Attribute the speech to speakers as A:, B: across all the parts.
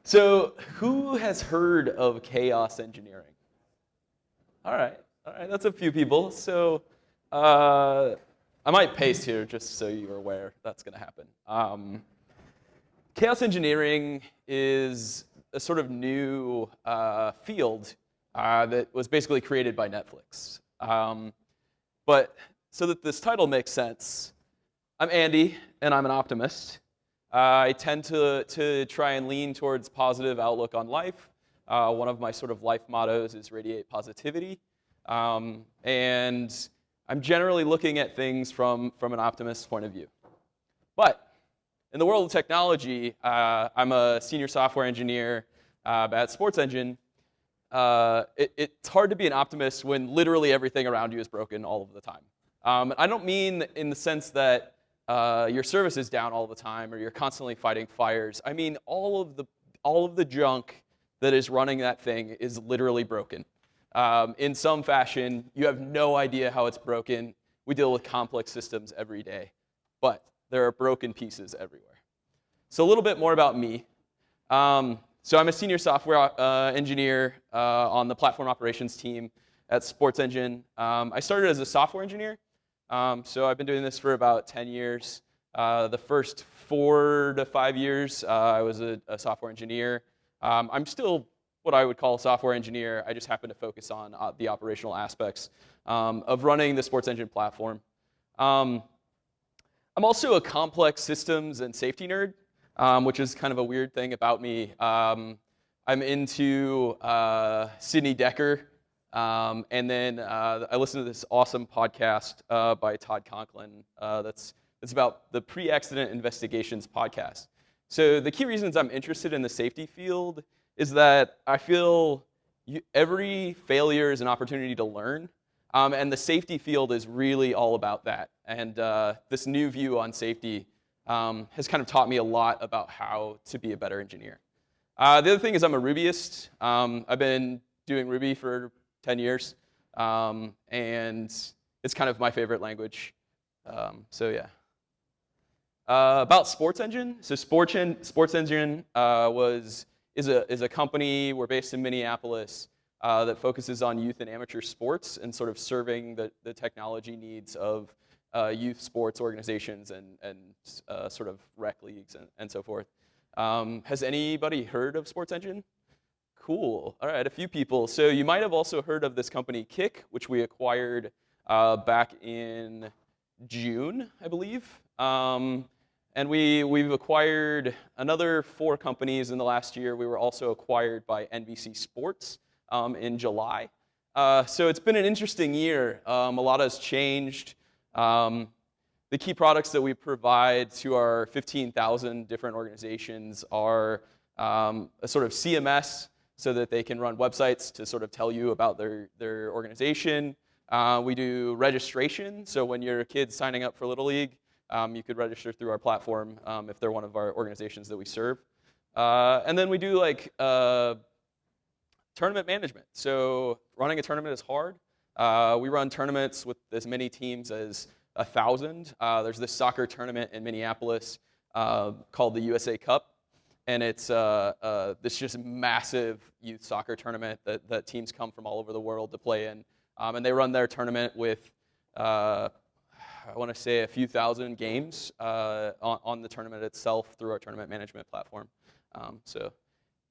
A: So who has heard of chaos engineering? All right, that's a few people. So I might paste here just so you're aware that's going to happen. Chaos engineering is a sort of new field that was basically created by Netflix. But so that this title makes sense, I'm Andy, and I'm an optimist. I tend to try and lean towards positive outlook on life. One of my sort of life mottos is radiate positivity. And I'm generally looking at things from an optimist's point of view. But in the world of technology, I'm a senior software engineer at Sports Engine. It's hard to be an optimist when literally everything around you is broken all of the time. I don't mean in the sense that your service is down all the time or you're constantly fighting fires. I mean all of the junk that is running that thing is literally broken. In some fashion, you have no idea how it's broken. We deal with complex systems every day, but there are broken pieces everywhere. So a little bit more about me. So I'm a senior software engineer on the platform operations team at Sports Engine. I started as a software engineer. So I've been doing this for about 10 years. The first 4 to 5 years, I was a software engineer. I'm still what I would call a software engineer. I just happen to focus on the operational aspects of running the Sports Engine platform. I'm also a complex systems and safety nerd, which is kind of a weird thing about me. I'm into Sidney Decker. And then I listen to this awesome podcast by Todd Conklin that's about the Pre-Accident Investigations podcast. So the key reasons I'm interested in the safety field is that I feel every failure is an opportunity to learn, and the safety field is really all about that. And this new view on safety has kind of taught me a lot about how to be a better engineer. The other thing is I'm a Rubyist. I've been doing Ruby for 10 years, and it's kind of my favorite language. So yeah. About Sports Engine. So Sports Engine is a company. We're based in Minneapolis that focuses on youth and amateur sports and sort of serving the technology needs of youth sports organizations and sort of rec leagues and so forth. Has anybody heard of Sports Engine? Cool. All right, a few people. So you might have also heard of this company, Kick, which we acquired back in June, I believe. And we've acquired another 4 companies in the last year. We were also acquired by NBC Sports in July. So it's been an interesting year. A lot has changed. The key products that we provide to our 15,000 different organizations are a sort of CMS, so that they can run websites to sort of tell you about their organization. We do registration, so when your kid's signing up for Little League, you could register through our platform if they're one of our organizations that we serve. And then we do like tournament management. So running a tournament is hard. We run tournaments with as many teams as 1,000. There's this soccer tournament in Minneapolis called the USA Cup. And it's this just massive youth soccer tournament that teams come from all over the world to play in. And they run their tournament with, I want to say, a few thousand games on the tournament itself through our tournament management platform. So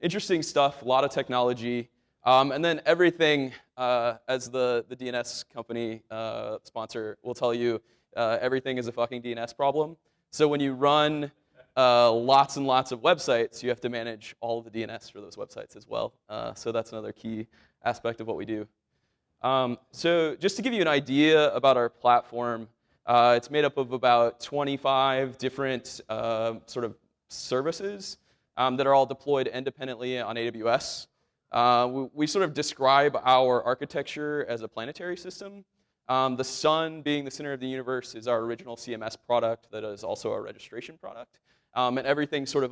A: interesting stuff, a lot of technology. And then everything, as the DNS company sponsor will tell you, everything is a fucking DNS problem. So when you run lots and lots of websites, you have to manage all of the DNS for those websites as well. So that's another key aspect of what we do. So just to give you an idea about our platform, it's made up of about 25 different sort of services that are all deployed independently on AWS. We sort of describe our architecture as a planetary system. The sun, being the center of the universe, is our original CMS product that is also our registration product. And everything sort of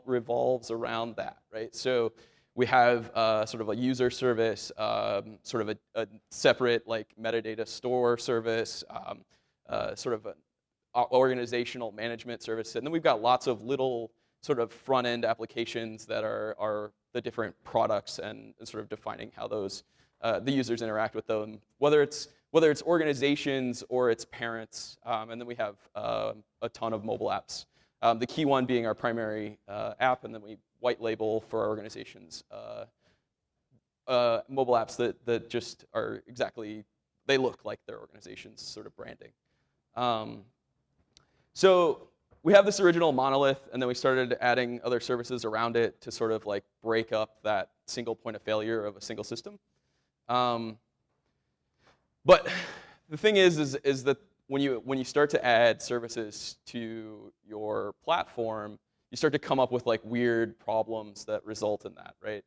A: revolves around that, right? So we have sort of a user service, sort of a separate like metadata store service, sort of an organizational management service, and then we've got lots of little sort of front-end applications that are the different products and sort of defining how those the users interact with them, whether it's organizations or it's parents, and then we have a ton of mobile apps. The key one being our primary app, and then we white label for our organizations mobile apps that just are exactly, they look like their organization's sort of branding. So we have this original monolith, and then we started adding other services around it to sort of like break up that single point of failure of a single system. But the thing is that when you start to add services to your platform, you start to come up with like weird problems that result in that, right?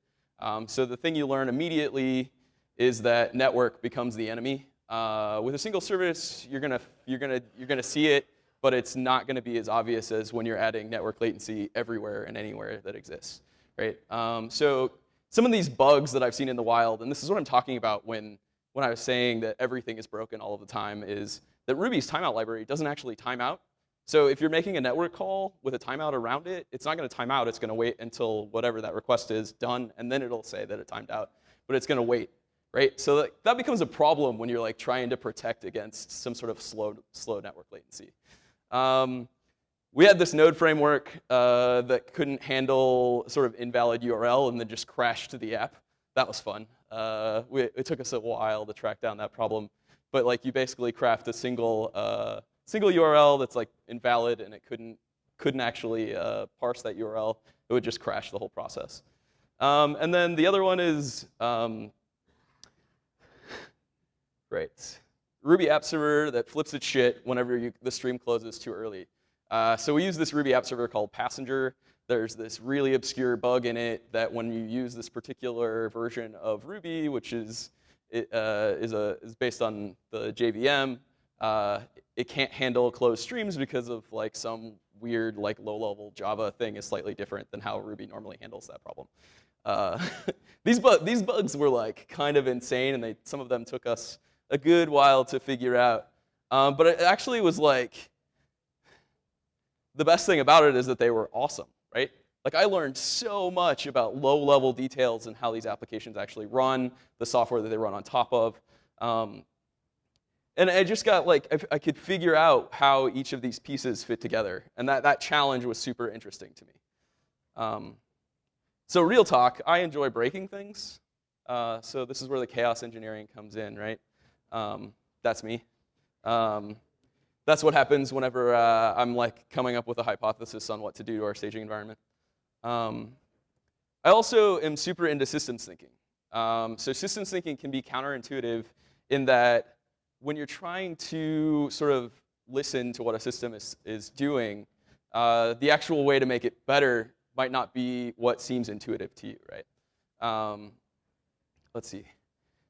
A: So the thing you learn immediately is that network becomes the enemy. With a single service, you're gonna see it, but it's not gonna be as obvious as when you're adding network latency everywhere and anywhere that exists, right? So some of these bugs that I've seen in the wild, and this is what I'm talking about when I was saying that everything is broken all of the time, is that Ruby's timeout library doesn't actually time out. So if you're making a network call with a timeout around it, it's not going to time out. It's going to wait until whatever that request is done, and then it'll say that it timed out. But it's going to wait, right? So that becomes a problem when you're like trying to protect against some sort of slow network latency. We had this node framework that couldn't handle sort of invalid URL and then just crashed to the app. That was fun. It took us a while to track down that problem, but like you basically craft a single URL that's like invalid, and it couldn't actually parse that URL. It would just crash the whole process. And then the other one is great. Ruby app server that flips its shit whenever the stream closes too early. So we use this Ruby app server called Passenger. There's this really obscure bug in it that when you use this particular version of Ruby, which is based on the JVM, it can't handle closed streams because of like some weird like low-level Java thing is slightly different than how Ruby normally handles that problem. These bugs were like kind of insane, and some of them took us a good while to figure out. But it actually was like, the best thing about it is that they were awesome, right? Like I learned so much about low-level details and how these applications actually run, the software that they run on top of. And I just got like, I could figure out how each of these pieces fit together. And that challenge was super interesting to me. So real talk, I enjoy breaking things. So this is where the chaos engineering comes in, right? That's me. That's what happens whenever I'm like coming up with a hypothesis on what to do to our staging environment. I also am super into systems thinking. So systems thinking can be counterintuitive in that when you're trying to sort of listen to what a system is doing, the actual way to make it better might not be what seems intuitive to you, right? Let's see.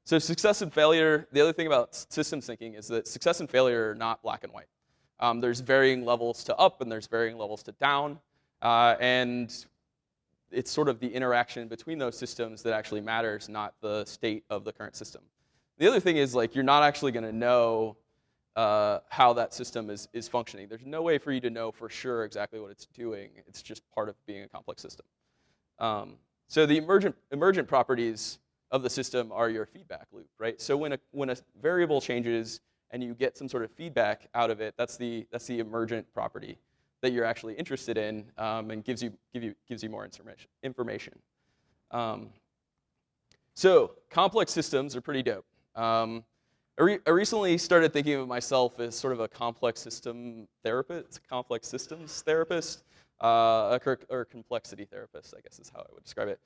A: So success and failure, the other thing about systems thinking is that success and failure are not black and white. There's varying levels to up and there's varying levels to down. And it's sort of the interaction between those systems that actually matters, not the state of the current system. The other thing is like you're not actually going to know how that system is functioning. There's no way for you to know for sure exactly what it's doing. It's just part of being a complex system. So the emergent properties of the system are your feedback loop, right? So when a variable changes and you get some sort of feedback out of it, that's the emergent property that you're actually interested in, and gives you more information. So complex systems are pretty dope. I recently started thinking of myself as sort of a complex system therapist, complex systems therapist, or complexity therapist, I guess is how I would describe it.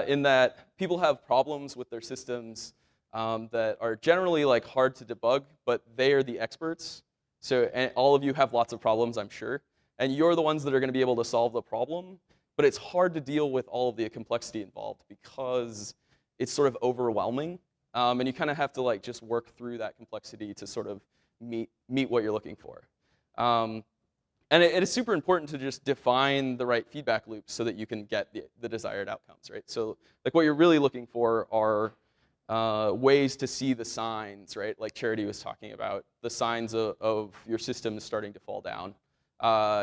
A: In that people have problems with their systems that are generally like hard to debug, but they are the experts. So and all of you have lots of problems, I'm sure, and you're the ones that are going to be able to solve the problem. But it's hard to deal with all of the complexity involved because it's sort of overwhelming. And you kind of have to like just work through that complexity to sort of meet what you're looking for. And it is super important to just define the right feedback loops so that you can get the desired outcomes, right? So like what you're really looking for are ways to see the signs, right? Like Charity was talking about, the signs of your system is starting to fall down.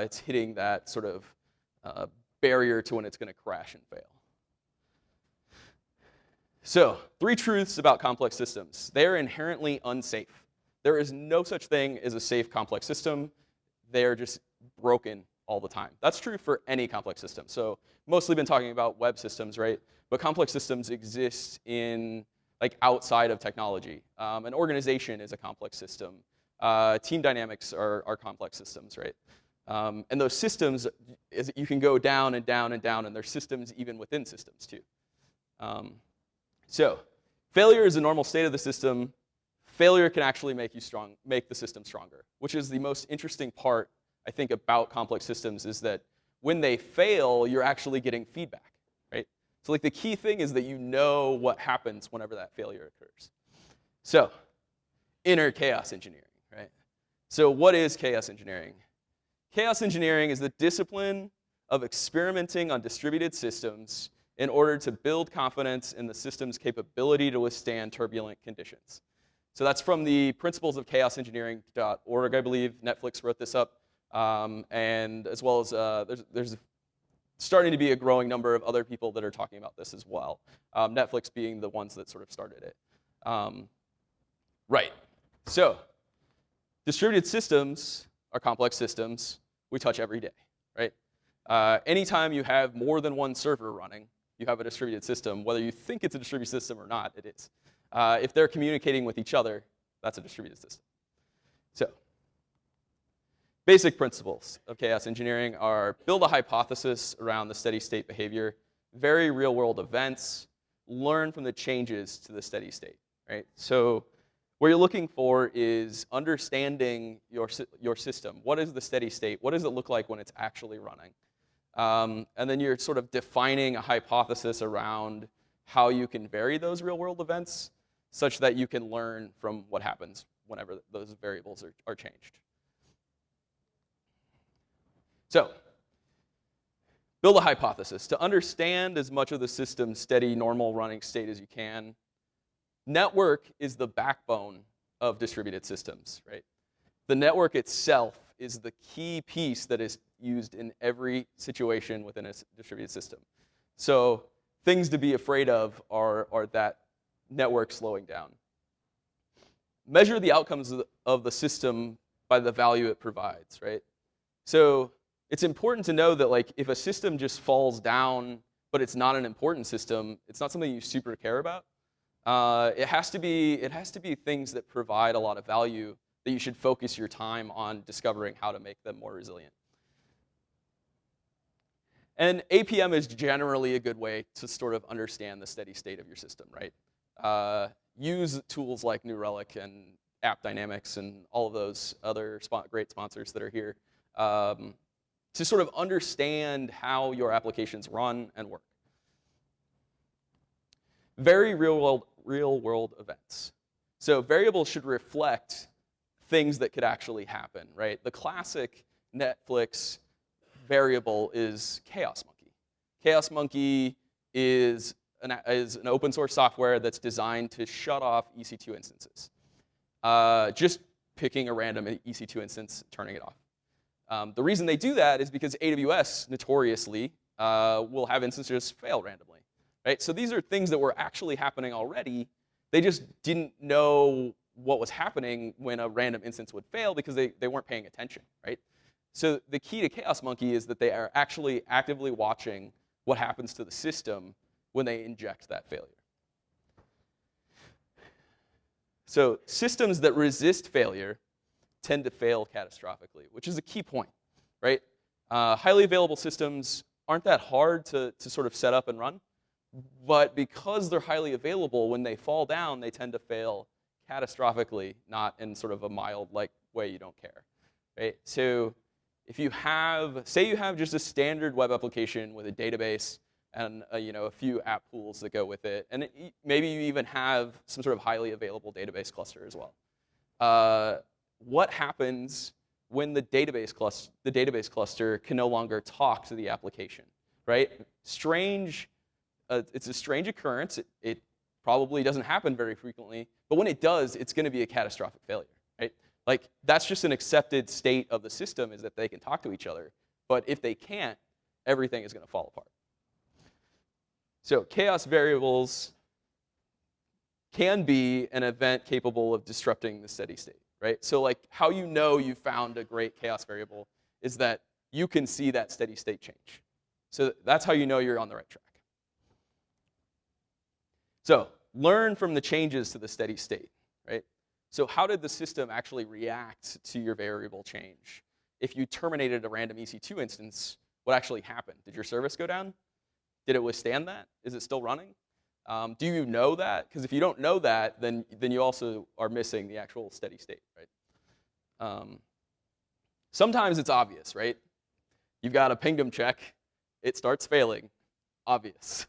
A: It's hitting that sort of barrier to when it's going to crash and fail. So, 3 truths about complex systems. They are inherently unsafe. There is no such thing as a safe complex system. They are just broken all the time. That's true for any complex system. So, mostly been talking about web systems, right? But complex systems exist in outside of technology. An organization is a complex system. Team dynamics are complex systems, right? And those systems, you can go down and down and down, and there's systems even within systems too. So, failure is a normal state of the system. Failure can actually make the system stronger, which is the most interesting part, I think, about complex systems, is that when they fail, you're actually getting feedback, right? So the key thing is that you know what happens whenever that failure occurs. So, inner chaos engineering, right? So what is chaos engineering? Chaos engineering is the discipline of experimenting on distributed systems in order to build confidence in the system's capability to withstand turbulent conditions. So that's from the principles of chaosengineering.org, I believe. Netflix wrote this up. And as well as there's starting to be a growing number of other people that are talking about this as well. Netflix being the ones that sort of started it. Right. So distributed systems are complex systems we touch every day, right? Anytime you have more than one server running, you have a distributed system. Whether you think it's a distributed system or not, it is. If they're communicating with each other, that's a distributed system. So, basic principles of chaos engineering are build a hypothesis around the steady state behavior, vary real world events, learn from the changes to the steady state, right? So, what you're looking for is understanding your system. What is the steady state? What does it look like when it's actually running? And then you're sort of defining a hypothesis around how you can vary those real-world events such that you can learn from what happens whenever those variables are changed. So, build a hypothesis. To understand as much of the system's steady, normal running state as you can, network is the backbone of distributed systems, right? The network itself is the key piece that is used in every situation within a distributed system. So things to be afraid of are that network slowing down. Measure the outcomes of the system by the value it provides, right? So it's important to know that if a system just falls down, but it's not an important system, it's not something you super care about. It has to be things that provide a lot of value that you should focus your time on discovering how to make them more resilient. And APM is generally a good way to sort of understand the steady state of your system, right? Use tools like New Relic and App Dynamics and all of those other great sponsors that are here to sort of understand how your applications run and work. Very real-world events. So variables should reflect things that could actually happen, right? The classic Netflix variable is Chaos Monkey. Chaos Monkey is an open source software that's designed to shut off EC2 instances. Just picking a random EC2 instance, turning it off. The reason they do that is because AWS notoriously will have instances fail randomly, right? So these are things that were actually happening already. They just didn't know what was happening when a random instance would fail because they weren't paying attention, right? So the key to Chaos Monkey is that they are actually actively watching what happens to the system when they inject that failure. So systems that resist failure tend to fail catastrophically, which is a key point, right? Highly available systems aren't that hard to sort of set up and run, but because they're highly available, when they fall down, they tend to fail catastrophically, not in sort of a mild way you don't care, right? So if you have, say you have just a standard web application with a database and a few app pools that go with it, and maybe you even have some sort of highly available database cluster as well. What happens when the database cluster can no longer talk to the application, right? It's a strange occurrence. It probably doesn't happen very frequently, but when it does, it's going to be a catastrophic failure, right? That's just an accepted state of the system, is that they can talk to each other. But if they can't, everything is going to fall apart. So chaos variables can be an event capable of disrupting the steady state, right? So like how you know you found a great chaos variable is that you can see that steady state change. So that's how you know you're on the right track. So learn from the changes to the steady state, right? So how did the system actually react to your variable change? If you terminated a random EC2 instance, what actually happened? Did your service go down? Did it withstand that? Is it still running? Do you know that? Because if you don't know that, then you also are missing the actual steady state, right? Sometimes it's obvious, right? You've got a pingdom check. It starts failing. Obvious.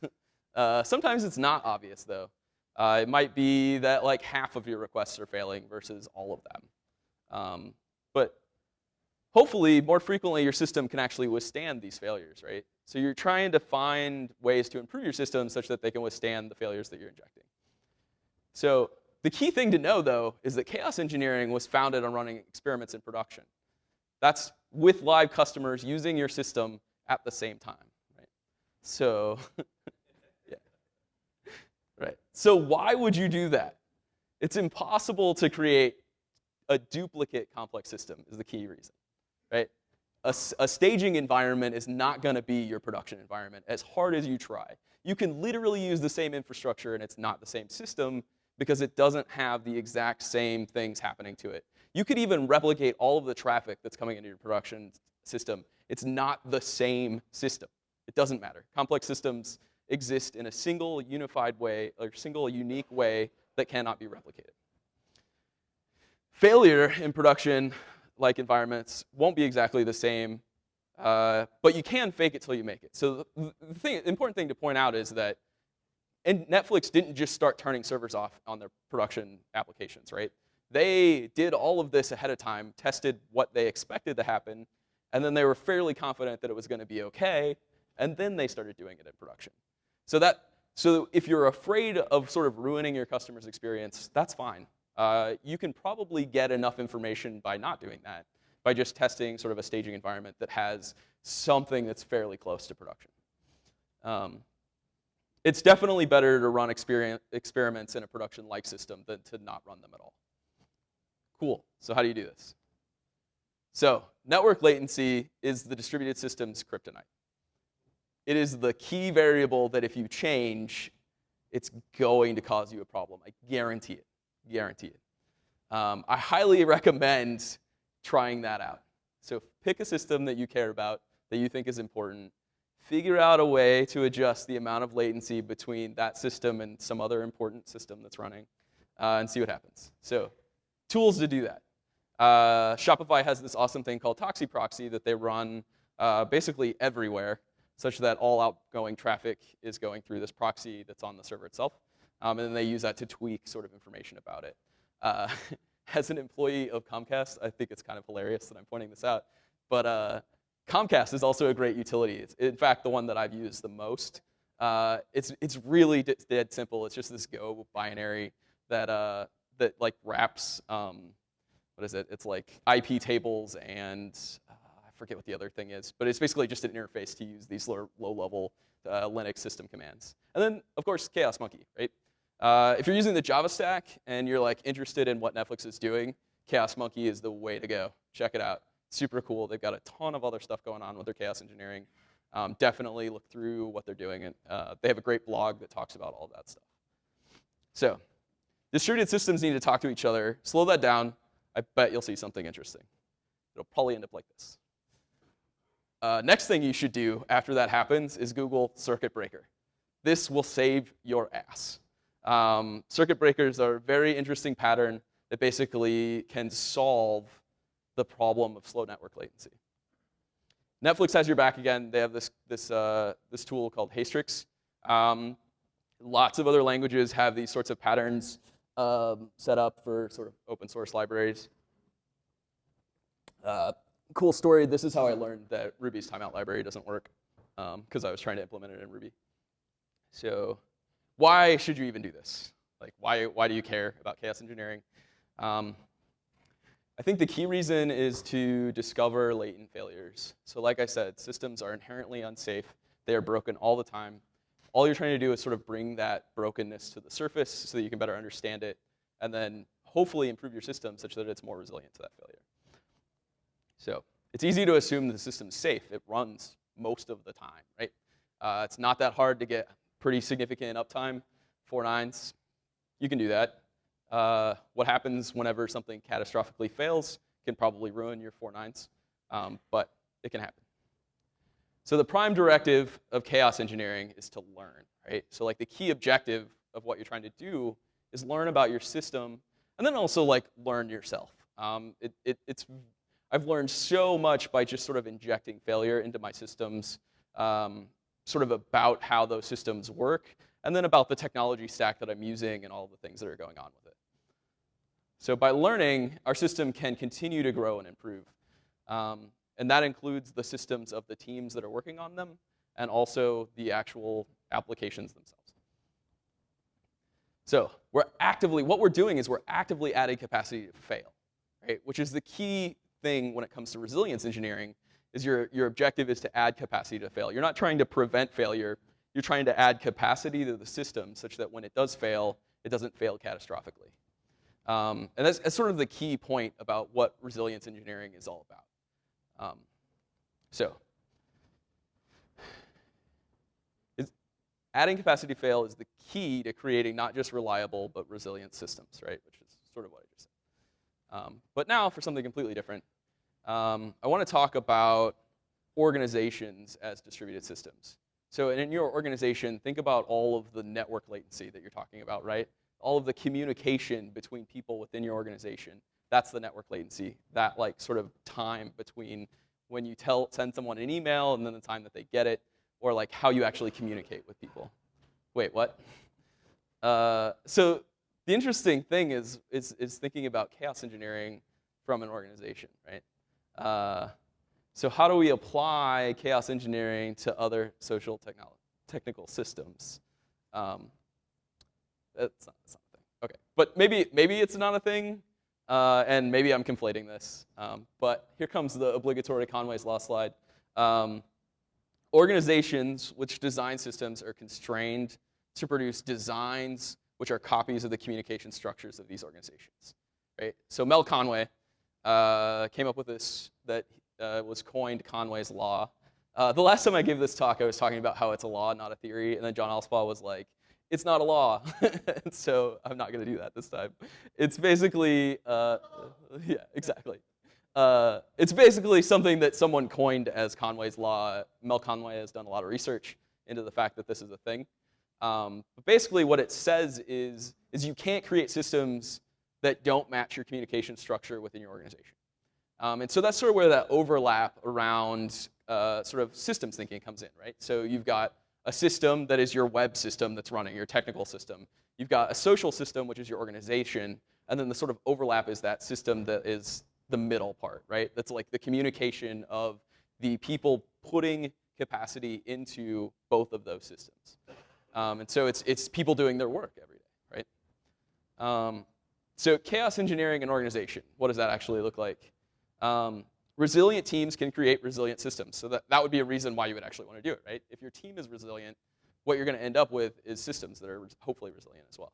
A: Sometimes it's not obvious, though. It might be that like half of your requests are failing versus all of them. But hopefully, more frequently, your system can actually withstand these failures, right? So you're trying to find ways to improve your system such that they can withstand the failures that you're injecting. So the key thing to know, though, is that chaos engineering was founded on running experiments in production. That's with live customers using your system at the same time, right? So, yeah. Right. So why would you do that? It's impossible to create a duplicate complex system is the key reason, right? A staging environment is not going to be your production environment as hard as you try. You can literally use the same infrastructure and it's not the same system because it doesn't have the exact same things happening to it. You could even replicate all of the traffic that's coming into your production system. It's not the same system. It doesn't matter. Complex systems exist in a single unified way, or single unique way that cannot be replicated. Failure in production like environments won't be exactly the same, but you can fake it till you make it. So the important thing to point out is that Netflix didn't just start turning servers off on their production applications, right? They did all of this ahead of time, tested what they expected to happen, and then they were fairly confident that it was going to be okay, and then they started doing it in production. So if you're afraid of sort of ruining your customer's experience, that's fine. You can probably get enough information by not doing that, by just testing sort of a staging environment that has something that's fairly close to production. It's definitely better to run experiments in a production-like system than to not run them at all. Cool. So how do you do this? So network latency is the distributed system's kryptonite. It is the key variable that if you change, it's going to cause you a problem. I guarantee it. Guarantee it. I highly recommend trying that out. So pick a system that you care about, that you think is important. Figure out a way to adjust the amount of latency between that system and some other important system that's running, and see what happens. So tools to do that. Shopify has this awesome thing called ToxiProxy that they run basically everywhere, such that all outgoing traffic is going through this proxy that's on the server itself. And then they use that to tweak sort of information about it. As an employee of Comcast, I think it's kind of hilarious that I'm pointing this out. But Comcast is also a great utility. It's, in fact, the one that I've used the most. It's really dead simple. It's just this Go binary that like wraps, what is it? It's like IP tables and I forget what the other thing is. But it's basically just an interface to use these low-level Linux system commands. And then, of course, Chaos Monkey, right? If you're using the Java stack and you're like interested in what Netflix is doing, Chaos Monkey is the way to go. Check it out. Super cool. They've got a ton of other stuff going on with their chaos engineering. Definitely look through what they're doing. And they have a great blog that talks about all of that stuff. So distributed systems need to talk to each other. Slow that down. I bet you'll see something interesting. It'll probably end up like this. Next thing you should do after that happens is Google circuit breaker. This will save your ass. Circuit breakers are a very interesting pattern that basically can solve the problem of slow network latency. Netflix has your back again. They have this tool called Hastrix. Lots of other languages have these sorts of patterns set up for sort of open source libraries. Cool story. This is how I learned that Ruby's timeout library doesn't work, because I was trying to implement it in Ruby. So why should you even do this? Like, why do you care about chaos engineering? I think the key reason is to discover latent failures. So like I said, systems are inherently unsafe. They are broken all the time. All you're trying to do is sort of bring that brokenness to the surface so that you can better understand it, and then hopefully improve your system such that it's more resilient to that failure. So it's easy to assume the system's safe. It runs most of the time, right? It's not that hard to get pretty significant uptime, 4 nines. You can do that. What happens whenever something catastrophically fails can probably ruin your 4 nines, but it can happen. So the prime directive of chaos engineering is to learn, right? So like the key objective of what you're trying to do is learn about your system, and then also like learn yourself. I've learned so much by just sort of injecting failure into my systems, sort of about how those systems work, and then about the technology stack that I'm using and all the things that are going on with it. So by learning, our system can continue to grow and improve. And that includes the systems of the teams that are working on them, and also the actual applications themselves. So what we're doing is we're actively adding capacity to fail, right? Which is the key thing when it comes to resilience engineering, is your objective is to add capacity to fail. You're not trying to prevent failure. You're trying to add capacity to the system such that when it does fail, it doesn't fail catastrophically. And that's sort of the key point about what resilience engineering is all about. Adding capacity to fail is the key to creating not just reliable but resilient systems, right? Which is sort of what I just said. But now for something completely different, I want to talk about organizations as distributed systems. So in your organization, think about all of the network latency that you're talking about, right? All of the communication between people within your organization. That's the network latency, that like sort of time between when you send someone an email and then the time that they get it, or like how you actually communicate with people. Wait, what? So the interesting thing is thinking about chaos engineering from an organization, right? So how do we apply chaos engineering to other social technical systems? It's not a thing. Okay, but maybe it's not a thing. And maybe I'm conflating this, but here comes the obligatory Conway's Law slide. Organizations which design systems are constrained to produce designs which are copies of the communication structures of these organizations, right? So Mel Conway came up with this that was coined Conway's Law. The last time I gave this talk, I was talking about how it's a law, not a theory, and then John Allspaw was like, it's not a law, so I'm not going to do that this time. It's basically, yeah, exactly. It's basically something that someone coined as Conway's Law. Mel Conway has done a lot of research into the fact that this is a thing. But basically what it says is you can't create systems that don't match your communication structure within your organization. And so that's sort of where that overlap around sort of systems thinking comes in, right? So you've got a system that is your web system that's running, your technical system. You've got a social system, which is your organization, and then the sort of overlap is that system that is the middle part, right? That's like the communication of the people putting capacity into both of those systems. And so it's people doing their work every day, right? So chaos engineering an organization, what does that actually look like? Resilient teams can create resilient systems. So that would be a reason why you would actually want to do it, right? If your team is resilient, what you're going to end up with is systems that are hopefully resilient as well.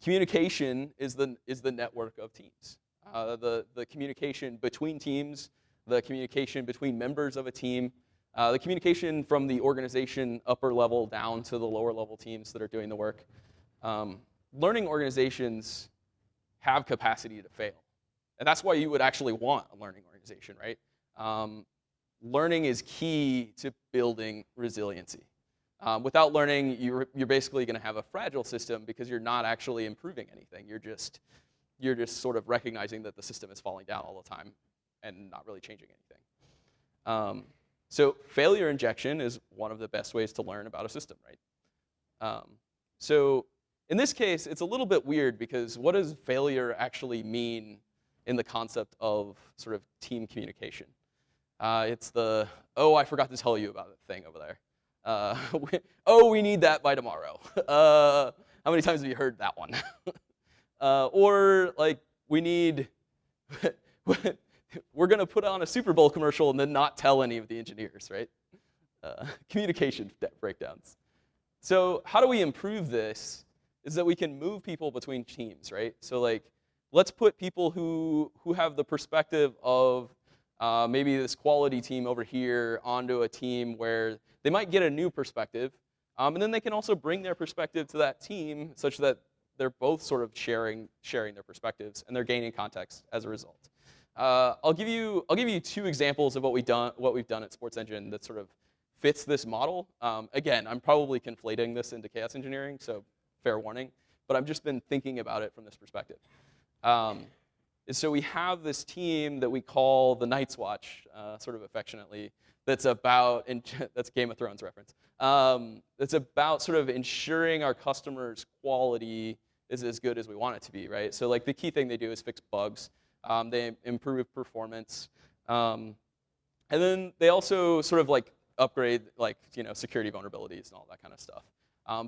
A: Communication is the network of teams. The communication between teams, the communication between members of a team, the communication from the organization upper level down to the lower level teams that are doing the work. Learning organizations have capacity to fail. And that's why you would actually want a learning organization, right? Learning is key to building resiliency. Without learning, you're basically going to have a fragile system because you're not actually improving anything. You're just sort of recognizing that the system is falling down all the time and not really changing anything. So failure injection is one of the best ways to learn about a system, right? So in this case, it's a little bit weird because what does failure actually mean in the concept of sort of team communication? It's the, oh, I forgot to tell you about the thing over there. We need that by tomorrow. How many times have you heard that one? Or like we need, we're going to put on a Super Bowl commercial and then not tell any of the engineers, right? Communication breakdowns. So how do we improve this? Is that we can move people between teams, right? So like, let's put people who have the perspective of maybe this quality team over here onto a team where they might get a new perspective, and then they can also bring their perspective to that team such that they're both sort of sharing their perspectives and they're gaining context as a result. I'll give you 2 examples of what we've done at Sports Engine that sort of fits this model. Again, I'm probably conflating this into chaos engineering, so fair warning. But I've just been thinking about it from this perspective. So we have this team that we call the Night's Watch, sort of affectionately, that's about, that's Game of Thrones reference, that's about sort of ensuring our customers' quality is as good as we want it to be, right? So like the key thing they do is fix bugs. They improve performance. And then they also sort of like upgrade like, security vulnerabilities and all that kind of stuff.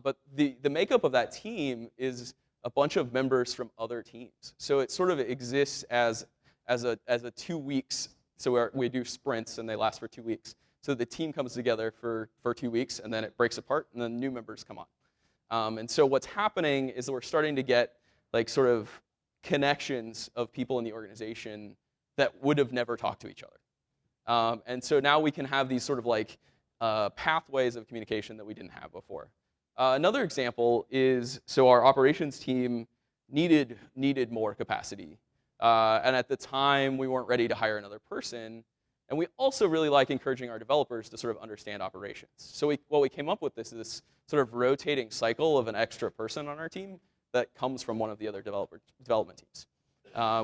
A: But the makeup of that team is a bunch of members from other teams. So it sort of exists as a 2 weeks. So we do sprints and they last for 2 weeks. So the team comes together for 2 weeks and then it breaks apart and then new members come on. And so what's happening is that we're starting to get like sort of connections of people in the organization that would have never talked to each other. And so now we can have these sort of like pathways of communication that we didn't have before. Another example is, so our operations team needed more capacity. And at the time, we weren't ready to hire another person. And we also really like encouraging our developers to sort of understand operations. So what we came up with is this sort of rotating cycle of an extra person on our team that comes from one of the other development teams.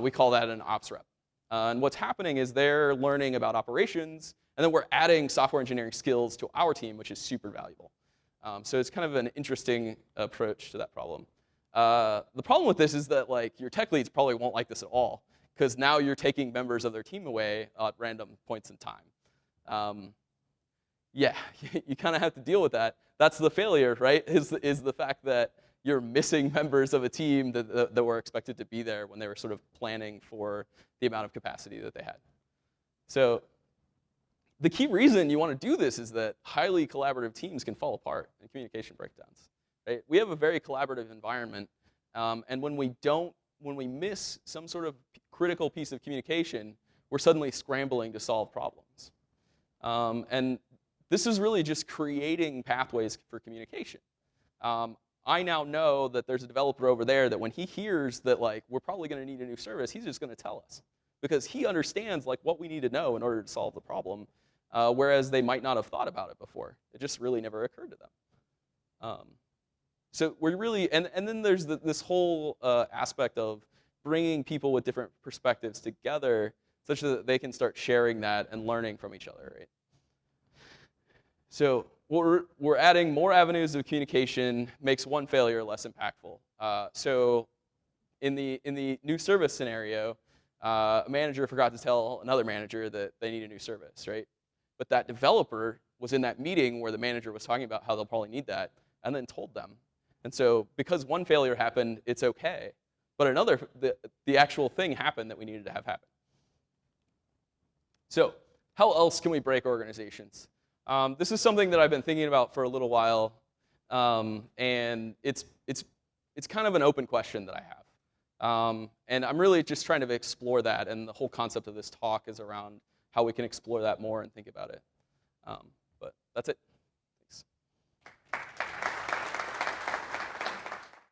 A: We call that an ops rep. And what's happening is they're learning about operations, and then we're adding software engineering skills to our team, which is super valuable. So it's kind of an interesting approach to that problem. The problem with this is that like your tech leads probably won't like this at all, because now you're taking members of their team away at random points in time. Yeah, you kind of have to deal with that. That's the failure, right? Is the fact that you're missing members of a team that were expected to be there when they were sort of planning for the amount of capacity that they had. So the key reason you want to do this is that highly collaborative teams can fall apart in communication breakdowns. Right? We have a very collaborative environment, and when we miss some sort of critical piece of communication, we're suddenly scrambling to solve problems. And this is really just creating pathways for communication. I now know that there's a developer over there that when he hears that like we're probably going to need a new service, he's just going to tell us, because he understands like what we need to know in order to solve the problem, whereas they might not have thought about it before. It just really never occurred to them. So we're really, and then there's this whole aspect of bringing people with different perspectives together such that they can start sharing that and learning from each other, right? So we're adding more avenues of communication, makes one failure less impactful. So in the new service scenario, a manager forgot to tell another manager that they need a new service, right? But that developer was in that meeting where the manager was talking about how they'll probably need that, and then told them. And so because one failure happened, it's okay. But another, the actual thing happened that we needed to have happen. So how else can we break organizations? This is something that I've been thinking about for a little while, and it's kind of an open question that I have. And I'm really just trying to explore that, and the whole concept of this talk is around how we can explore that more and think about it. But that's it.